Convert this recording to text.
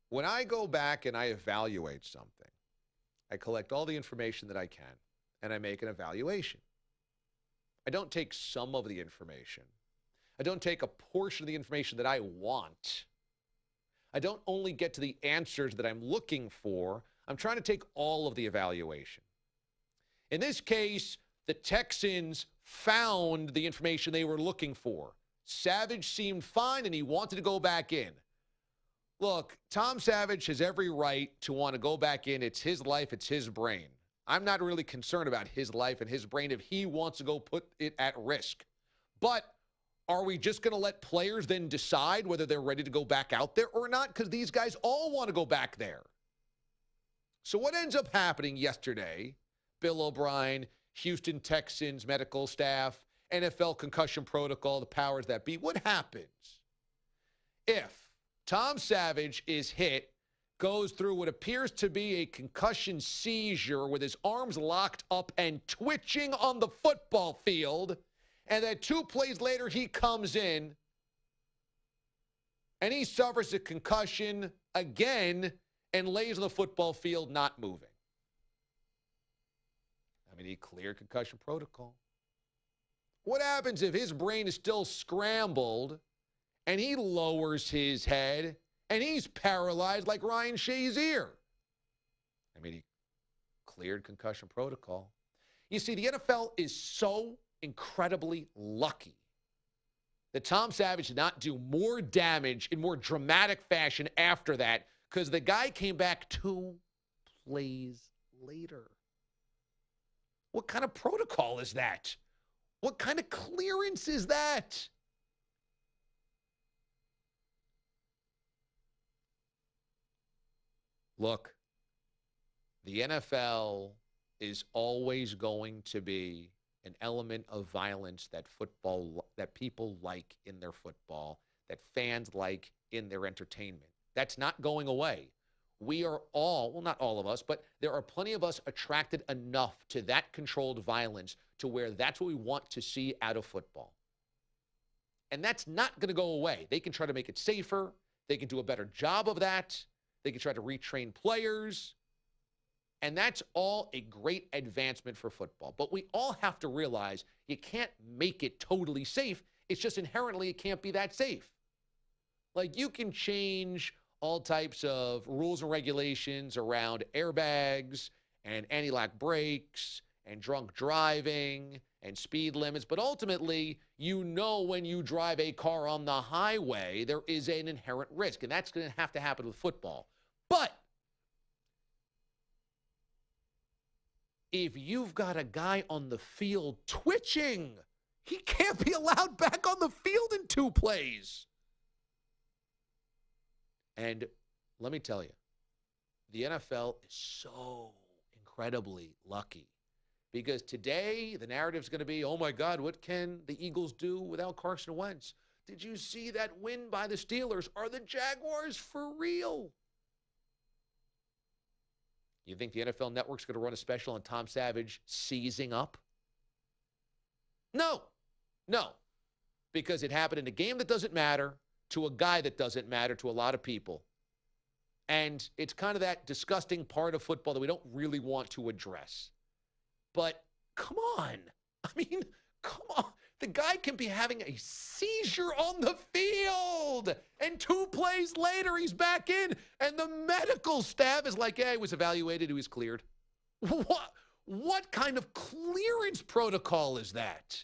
When I go back and I evaluate something, I collect all the information that I can, and I make an evaluation. I don't take some of the information. I don't take a portion of the information that I want. I don't only get to the answers that I'm looking for. I'm trying to take all of the evaluation. In this case, the Texans found the information they were looking for. Savage seemed fine, and he wanted to go back in. Look, Tom Savage has every right to want to go back in. It's his life. It's his brain. I'm not really concerned about his life and his brain if he wants to go put it at risk. But are we just going to let players then decide whether they're ready to go back out there or not? Because these guys all want to go back there. So what ends up happening yesterday, Bill O'Brien, Houston Texans medical staff, NFL concussion protocol, the powers that be, what happens if Tom Savage is hit, goes through what appears to be a concussion seizure with his arms locked up and twitching on the football field, and then 2 plays later he comes in and he suffers a concussion again and lays on the football field not moving? I mean, he cleared concussion protocol. What happens if his brain is still scrambled and he lowers his head and he's paralyzed like Ryan Shazier? I mean, he cleared concussion protocol. You see, the NFL is so incredibly lucky that Tom Savage did not do more damage in more dramatic fashion after that, because the guy came back 2 plays later. What kind of protocol is that? What kind of clearance is that? Look, the NFL is always going to be an element of violence that people like in their football, that fans like in their entertainment. That's not going away. We are all, well, not all of us, but there are plenty of us attracted enough to that controlled violence to where that's what we want to see out of football. And that's not going to go away. They can try to make it safer. They can do a better job of that. They can try to retrain players. And that's all a great advancement for football. But we all have to realize you can't make it totally safe. It's just inherently it can't be that safe. Like, you can change all types of rules and regulations around airbags and anti-lock brakes and drunk driving and speed limits. But ultimately, you know, when you drive a car on the highway, there is an inherent risk. And that's going to happen with football. But if you've got a guy on the field twitching, he can't be allowed back on the field in 2 plays. And let me tell you, the NFL is so incredibly lucky, because today the narrative is going to be, oh my God, what can the Eagles do without Carson Wentz? Did you see that win by the Steelers? Are the Jaguars for real? You think the NFL Network's going to run a special on Tom Savage seizing up? No, because it happened in a game that doesn't matter, to a guy that doesn't matter to a lot of people. And it's kind of that disgusting part of football that we don't really want to address. But come on. I mean, come on. The guy can be having a seizure on the field, and 2 plays later he's back in, and the medical staff is like, yeah, he was evaluated, he was cleared. What kind of clearance protocol is that?